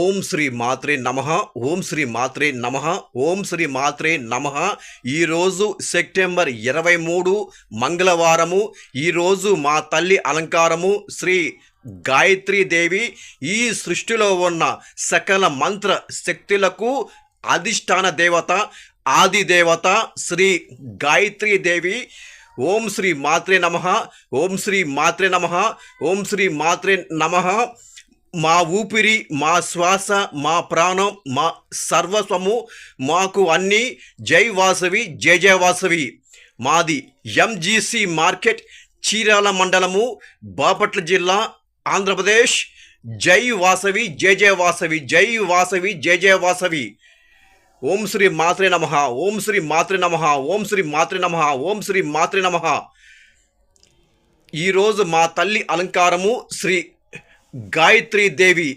ఓం శ్రీ మాత్రే నమః. ఓం శ్రీ మాత్రే నమః. ఓం శ్రీ మాత్రే నమః. ఈరోజు సెప్టెంబర్ 23 మంగళవారము. ఈరోజు మా తల్లి అలంకారము శ్రీ గాయత్రీదేవి. ఈ సృష్టిలో ఉన్న సకల మంత్ర శక్తులకు అధిష్టాన దేవత, ఆది దేవత శ్రీ గాయత్రీదేవి. ఓం శ్రీ మాత్రే నమః. ఓం శ్రీ మాత్రే నమః. ఓం శ్రీ మాత్రే నమః. మా ఊపిరి, మా శ్వాస, మా ప్రాణం, మా సర్వస్వము, మాకు అన్నీ జై వాసవి, జయ జయ వాసవి. మాది ఎంజీసీ మార్కెట్, చీరాల మండలము, బాపట్ల జిల్లా, ఆంధ్రప్రదేశ్. జై వాసవి, జయ జయ వాసవి, జై వాసవి, జయ జయ వాసవి. ఓం శ్రీ మాత్రే నమః. ఓం శ్రీ మాత్రే నమః. ఓం శ్రీ మాత్రే నమః. ఓం శ్రీ మాత్రే నమః. ఈరోజు మా తల్లి అలంకారము శ్రీ గాయత్రీదేవి.